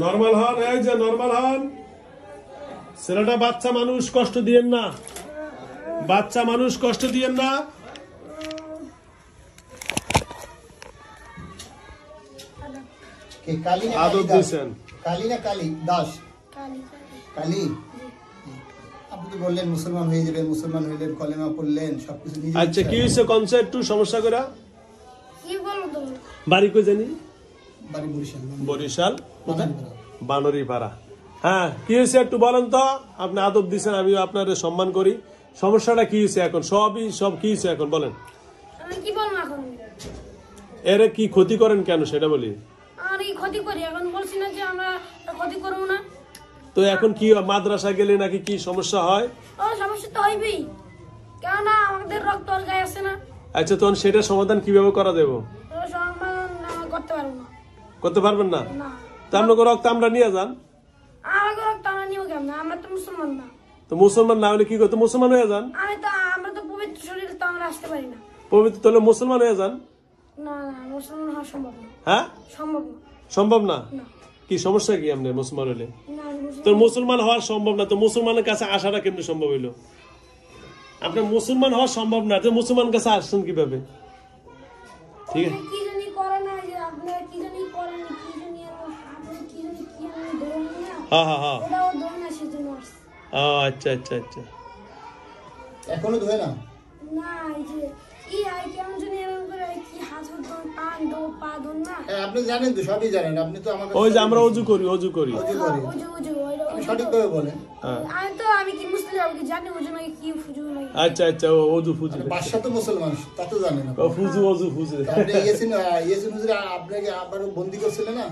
Normal হন, এই যে নরমাল হন। ছেলেটা বাচ্চা মানুষ, কষ্ট দিয়েন না, বাচ্চা মানুষ কষ্ট দিয়েন না। আদর দিয়েছেন কালী না কালী দাস? কালী। আপনি তো বললেন মুসলমান হয়ে যাবেন, মুসলমান হইলেন, কলেমা পড়লেন, সবকিছু নিজে। আচ্ছা কি হয়েছে কনসে একটু সমস্যা করে? বাড়ি কই জানি? বাড়ি বরিশাল। বরিশাল বানরিপাড়া। হ্যাঁ কি হয়েছে একটু বলেন তো। আপনি আদব দিচ্ছেন, আমি আপনার সম্মান করি। সমস্যাটা কি হয়েছে এখন? সব কি হয়েছে এখন বলেন। আমি কি বলবো এখন? এরে কি ক্ষতি করেন কেন সেটা বলি। আমি ক্ষতি করি এখন বলছি না যে আমরা ক্ষতি করব না। তো এখন কি মাদ্রাসা গেলে নাকি কি সমস্যা হয়? ও সমস্যা তো হইবেই, কেন আমাদের রক্ত আর গায়ে আছে না। আচ্ছা তখন সেটা সমাধান কিভাবে করা দেবো? সমাধান করতে পারবো না। করতে পারবেন না? না। তা আপনাকে রক্ত আমরা নিয়ে যান। আমাকে রক্ত আমরা নিব কেমন? আমরা তো মুসলমান না। তো মুসলমান না হলে কি করতে? মুসলমান হয়ে যান। আমরা তো পবিত্র শরীর, তো আমরা আসতে পারি না। পবিত্র তাহলে মুসলমান হয়ে যান। না না, মুসলমান হওয়া সম্ভব না। হ্যাঁ সম্ভব না। সম্ভব না? না। কি সমস্যা কি আপনার মুসলমান হলে? না, তো মুসলমান হওয়া সম্ভব না, তো মুসলমানের কাছে আসাটা কেমনে সম্ভব হইলো? আপনার মুসলমান হওয়া সম্ভব না, তো মুসলমান কাছে আসছেন কিভাবে? ঠিক আছে কি জানি করে না, যে আপনারা কি জানি করেন, কি জানি আপনি কি জানি কি আমি ধরুন না। হ্যাঁ হ্যাঁ হ্যাঁ। ওটাও ধরুন না, সেজন্য আসছে। আচ্ছা আচ্ছা আচ্ছা। এখনো ধোয় না? না, এই যে কি আই কেমন জানি এরকম করে কি হাত ধর পান দো পা ধর না। আপনি জানেন তো, সবই জানেন আপনি তো। আমাকে ওই যে আমরা অজু করি, অজু করি। সঠিকভাবে বলেন। আমি কি মুসলিম, আমি কি জানি ওজু নাকি কি ফুজু নাকি। আচ্ছা আচ্ছা, অজু ফুজু। বাদশা তো মুসলমান, তা তো জানেন। ও ফুজু, অজু ফুজু। আপনি ইয়াসিন হুজুর আপনাকে আবার বন্দী করছিলেন না?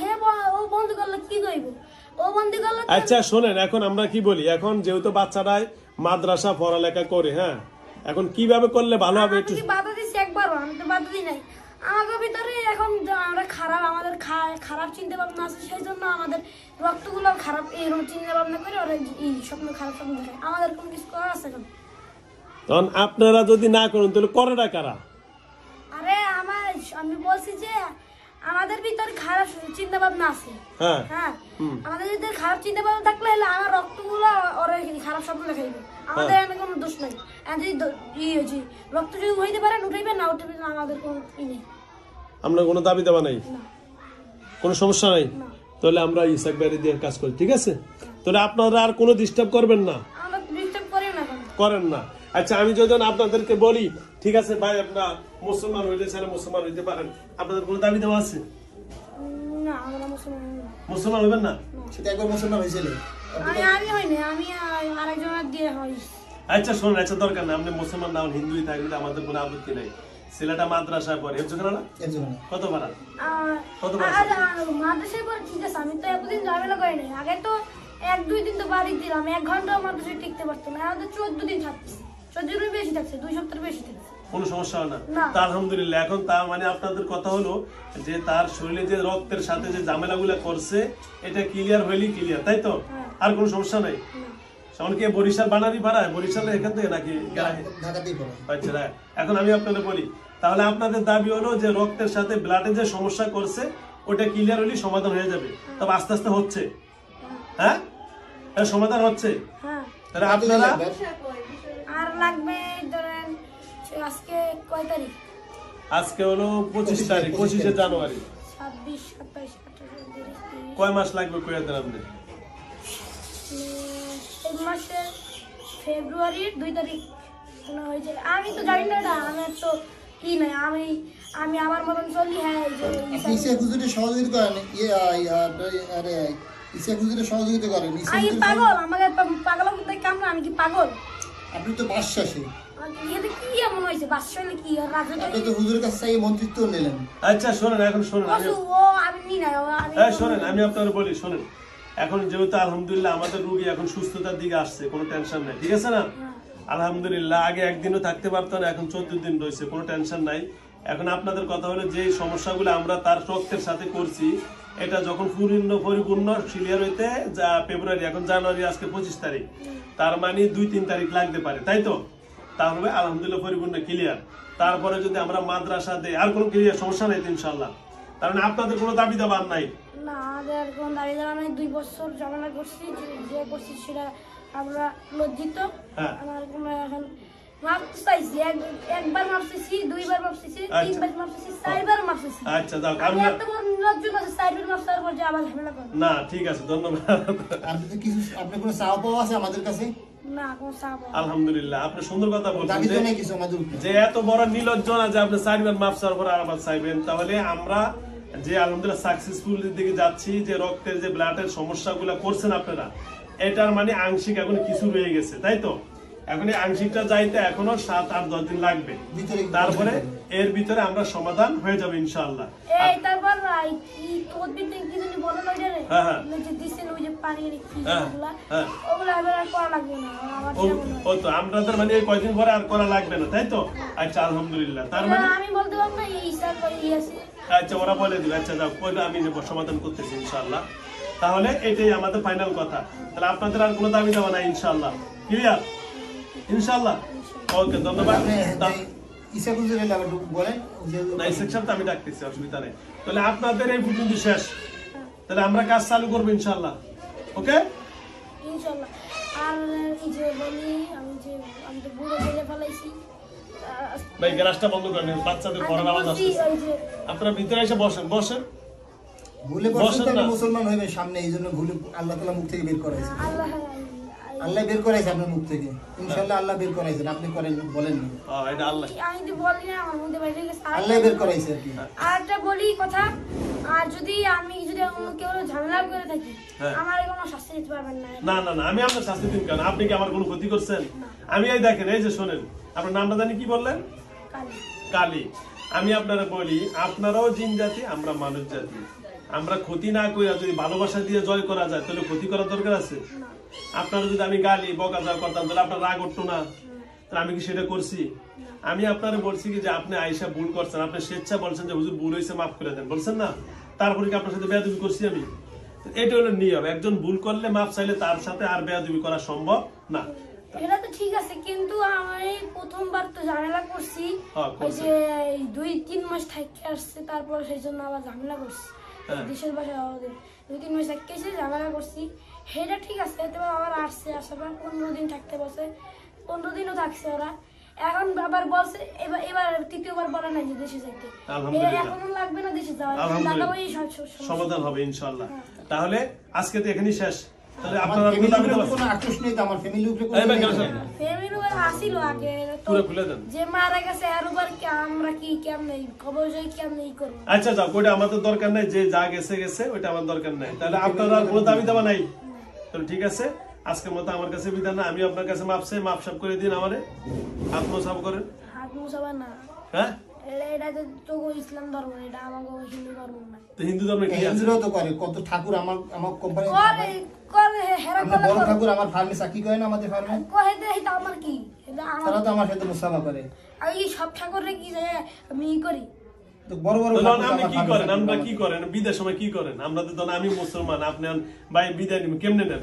হ্যাঁ, ও বন্ধ করলে কি কইব? ও বন্ধ করলে। আচ্ছা শোনেন, এখন আমরা কি বলি, এখন যেহেতু বাচ্চারাই মাদ্রাসা পড়ালেখা করে, হ্যাঁ এখন কিভাবে করলে ভালো হবে একটু। বাধা দিচ্ছি একবারও, আমি তো বাধা দিই নাই। আমাদের ভিতরে এখন আমরা খারাপ, আমাদের খারাপ চিন্তা ভাবনা আছে, সেই জন্য আমাদের রক্তগুলো খারাপ এইরকম চিন্তা ভাবনা করে ওরা এই স্বপ্ন খারাপ স্বপ্ন দেখায়। আমাদের কোনো কিছু করার আছে এখন? তখন আপনারা যদি না করেন তাহলে করেটা কারা? আরে আমি বলছি যে আমাদের ভিতরে খারাপ চিন্তা ভাবনা আছে। হ্যাঁ হ্যাঁ, আমাদের ভিতরে খারাপ চিন্তা ভাবনা থাকলে হলে আমার রক্তগুলো ওরা খারাপ স্বপ্ন দেখাইবে। আমাদের এখানে কোনো দোষ নাই। যদি রক্ত যদি হইতে পারেন উঠাইবেন, না উঠাইবেন না, আমাদের কোনো ই নেই। আমরা কোনো দাবি দেওয়া নাই, না। কোনো সমস্যা নাই। না। তাহলে আমরা ইসাক বাইরে দিয়ে কাজ করি, ঠিক আছে? তাহলে আপনারা আর কোনো ডিস্টার্ব করবেন না। আমরা ডিস্টার্ব করি না কেন? করেন না। আচ্ছা আমি যখন আপনাদেরকে বলি ঠিক আছে ভাই আপনার মুসলমান হইলে ছেলে মুসলমান হইতে পারেন, আপনাদের কোনো দাবি দেওয়া আছে? না, আমরা মুসলমান না। মুসলমান হইবেন না? সেটা একবার মুসলমান হয়েছিল। আমি হইনি, আমি আরেকজনের দিয়ে হই। আচ্ছা শোনেন, আচ্ছা দরকার না, আপনি মুসলমান না হিন্দুই থাকলে আমাদের কোনো আপত্তি নাই। ছেলেটা মাদ্রাসায় পড়ে, এর জন্য না কত ভাড়া? কত ভাড়া? মাদ্রাসায় পড়ে ঠিক আছে, আমি তো এতদিন ঝামেলা করি নাই। আগে তো 1-2 দিন তো বাড়ি দিলাম, 1 ঘন্টা মাদ্রাসায় টিকতে পারতো না। এখন তো 14 দিন থাকছে, 14 দিন বেশি থাকছে, 2 সপ্তাহ বেশি থাকছে। কোনো সমস্যা হয় না? তা আলহামদুলিল্লাহ। এখন তার মানে আপনাদের কথা হলো যে তার শরীরে যে রক্তের সাথে যে ঝামেলাগুলো করছে এটা ক্লিয়ার হইলেই ক্লিয়ার, তাই তো? আর কোনো সমস্যা নাই? কি বরিশাল বানারি ভাড়া? বরিশালের এখান থেকে নাকি? আচ্ছা, এখন আমি আপনাদের বলি, তাহলে আপনাদের দাবি হলো যে রক্তের সাথে ব্লাডে যে সমস্যা করছে ওটা ক্লিয়ার হলেই সমাধান হয়ে যাবে। তবে আস্তে আস্তে হচ্ছে, হ্যাঁ সমাধান হচ্ছে। তাহলে আপনারা আর লাগবে ধরেন আজকে কয় তারিখ? আজকে হলো 25 তারিখ, 25শে জানুয়ারি। 26, 27, 28, কয় মাস লাগবে কইয়া দেন আপনি? এই মাসের ফেব্রুয়ারির 2 তারিখ হয়েছে। আমি তো জানি না, আমি তো কি নাই, আমি আমার মতন চলি। হ্যাঁ, সহযোগিতা করেন, সহযোগিতা করেন। আমি পাগল, আমাকে পাগল কামড়া, আমি কি পাগল? আপনি তো বাদশাহী। কি এমন হয়েছে? বাদশাহ কি আপনি তো হুজুরের কাছে মন্ত্রিত্ব নিলেন। আচ্ছা শোনেন, এখন শোনেন, শোনেন আমি আপনাদের বলি, শোনেন। এখন যেহেতু আলহামদুলিল্লাহ আমাদের রোগী এখন সুস্থতার দিকে আসছে, কোনো টেনশন নাই, ঠিক আছে না? আলহামদুলিল্লাহ। আগে একদিনও থাকতে পারতো না, এখন 14 দিন রয়েছে, কোনো টেনশন নাই। এখন আপনাদের কথা হলো যে সমস্যাগুলো আমরা তার রক্তের সাথে করছি, এটা যখন পরিপূর্ণ ক্লিয়ার হইতে ফেব্রুয়ারি, এখন জানুয়ারি, আজকে 25 তারিখ, তার মানে 2-3 তারিখ লাগতে পারে, তাই তো? তাহলে আলহামদুলিল্লাহ পরিপূর্ণ ক্লিয়ার। তারপরে যদি আমরা মাদ্রাসা দেই আর কোনো ক্লিয়ার সমস্যা নাই ইনশাআল্লাহ। তার মানে আপনাদের কোনো দাবি দাবার নাই? না আমাদের কোনো দাবি দেওয়া নাই, 2 বছর ঝামেলা করছি, যে করছি সেটা আমরা লজ্জিত। হ্যাঁ। আমার কোনো এখন মাপ চাইছি, একবার মাপ চাইছি, 2বার মাপ চাইছি, 3বার মাপ চাইছি, 4বার মাপ চাইছি। আচ্ছা যাও, আমি আমরা এত বড় লজ্জিত আছে, 4বার মাপ চাওয়ার পর যে আবার ঝামেলা করে। না ঠিক আছে, ধন্যবাদ। আপনি তো কিছু, আপনার কোনো চাওয়া পাওয়া আছে আমাদের কাছে? না কোনো চাপ না। আলহামদুলিল্লাহ, আপনি সুন্দর কথা বলছেন দাবি তো যে- নেই কিছু আমাদের উপরে। যে এত বড় নির্লজ্জ না যে আপনি 4বার মাপ চাওয়ার পর আবার চাইবেন। তাহলে আমরা যে আলহামদুলিল্লাহ সাকসেসফুল দিকে যাচ্ছি, যে রক্তের যে ব্লাডের সমস্যাগুলো করছেন আপনারা, এটার মানে আংশিক এখন কিছু রয়ে গেছে, তাই তো? এখন এই আংশিকটা যাইতে এখনো 7-8-10 দিন লাগবে, ভিতরে তারপরে এর ভিতরে আমরা সমাধান হয়ে যাবে ইনশাআল্লাহ। এই তারপর কি উদ্ভিদ কি জানি বলে না রে, হ্যাঁ, হ্যাঁ। যে দিছেন ওই যে পানি কি হ্যাঁ, ওগুলা, হ্যাঁ। ওগুলা এবার আর করা লাগবে না আমার ও যেমন হয়। ও তো আমাদের মানে এই কয়দিন পরে আর করা লাগবে না, তাই তো? আচ্ছা আলহামদুলিল্লাহ, তার মানে আমি বলতে পারবো না এই স্যার এই আছে। আচ্ছা ওরা বলে দিবে। আচ্ছা যাও, ওইটা আমি যে সমাধান করতেছি ইনশাআল্লাহ। তাহলে এটাই আমাদের ফাইনাল কথা। তাহলে আপনাদের আর কোনো দাবি দেওয়া নাই ইনশাআল্লাহ, ক্লিয়ার ইনশাআল্লাহ? ওকে, ধন্যবাদ। আপনি ইসা কুজুর এলে আবার বলেন যে না এই সেকশন তো আমি ডাকতেছি, অসুবিধা নেই। তাহলে আপনাদের এই পর্যন্ত শেষ, তাহলে আমরা কাজ চালু করবো ইনশাআল্লাহ। ওকে, ইনশাআল্লাহ। আর এই যে বলি আমি তো বুড়ো বলে ফেলাইছি, ভাই গ্লাসটা বন্ধ করেন, বাচ্চাদের পড়ার আওয়াজ বলছি আসছে। ওই যে আপনারা ভিতরে এসে বসেন, বসেন। ভুলে বসেন বসেন তো না। মুসলমান হইবে সামনে, এই জন্য ভুলে আল্লাহ তাআলা মুখ থেকে বের করাইছে। আল্লাহ আল্লাহ বের করাইছে আপনার মুখ থেকে, ইনশাআল্লাহ আল্লাহ বের করাইছেন, আপনি করেন বলেন না। এটা আল্লাহ। আমি তো বলি না আমার মধ্যে বাইরে গেছে। আল্লাহ বের করাইছে আর কি। আর একটা বলি কথা, আর যদি অন্য কেউ ঝামেলা করে থাকি, হ্যাঁ। আমার কোনো শাস্তি দিতে পারবেন না। না না না, আমি আপনার শাস্তি দিন কেন? আপনি কি আমার কোনো ক্ষতি করছেন? আমি এই দেখেন, এই যে শোনেন, আপনার নামটা জানি কি বললেন? কালি কালী। আমি আপনারা বলি, আপনারাও জিন জাতি, আমরা মানুষ জাতি। আমরা ক্ষতি না কইরা যদি ভালোবাসা দিয়ে জয় করা যায়, তাহলে ক্ষতি করার দরকার আছে? আপনারা যদি আমি গালি বকাঝকা করতাম, তাহলে আপনার রাগ উঠতো না? তাহলে আমি কি সেটা করছি? আমি আপনারা বলছি কি যে আপনি আয়েশা ভুল করছেন, আপনি স্বেচ্ছা বলছেন যে হুজুর ভুল হয়েছে, মাফ করে দেন, বলছেন না? তারপরে কি আপনার সাথে বেয়াদবি করছি আমি? এটা হলো নিয়ম, একজন ভুল করলে মাফ চাইলে তার সাথে আর বেয়াদবি করা সম্ভব না। এটা তো ঠিক আছে, কিন্তু আমি এই প্রথমবার তো ঝামেলা করছি, হ্যাঁ, ওই যে 2-3 মাস থাকতে আসছে, তারপর সেই জন্য আবার ঝামেলা করছি। হ্যাঁ। দেশের বাসায় আমাদের 2-3 মাস থাকতে এসে ঝামেলা করছি, সেটা ঠিক আছে। এবার আবার আসছে, আসার পর 15 দিন থাকতে বসে, 15 দিনও থাকছে ওরা। এখন আবার বলছে, এবার তৃতীয়বার বলে নাই যে দেশে যাইতে, আলহামদুলিল্লাহ। এখনো লাগবে না দেশে যাওয়া, আলহামদুলিল্লাহ। দাদা ভাই সমাধান হবে ইনশাআল্লাহ। তাহলে আজকে তো এখানেই শেষ। তাহলে আমার আপনারা কোনো দাবি ফ্যামিলির দেওয়া উপরে কোনো আক্রোশ নেই তো, আমার ফ্যামিলির উপরে কোনো এই ভাই, নেই। গেছে। ফ্যামিলি আসিল আগে তো, পুরো খুলে দেন। যে মারা গেছে আর উপর কি আমরা কি কেমনে খবর যাই কেমনে করবো। আচ্ছা যাও, ওইটা আমাদের দরকার নাই, যে যা গেছে গেছে, ওইটা আমার দরকার নাই। তাহলে আপনারা আর কোনো দাবি দেওয়া নাই? তাহলে ঠিক আছে, আজকের মতো আমার কাছে বিধান না, আমি আপনার কাছে মাপছে, মাপ সাপ করে দিন আমারে, আত্মসাপ করেন। হাত মুসাবা না, হ্যাঁ, এটা তো ইসলাম ধর্ম, এটা আমাকে হিন্দু ধর্ম না। তো হিন্দু ধর্মে কি আছে? হিন্দুরাও তো করে, কত ঠাকুর আমার কোম্পানি, করে করে হেরা আমরা করে বড় ঠাকুর আমার ফার্মে চাকরি করে না, আমাদের ফার্মে, কহে দে এটা আমার কি, এটা আমার তারা তো আমার সাথে মুসাফা করে। আর এই সব ঠাকুরে কি যায় আমি ই করি। তো বড় বড় তো ঠাকুর আপনি আমার কি ফার্মে করেন? চাকরি আমরা করে। কি করেন? বিদেশ সময় কি করেন? আমরা তো আমি মুসলমান, আপনি ভাই বিদায় নিবেন কেমনে নেন?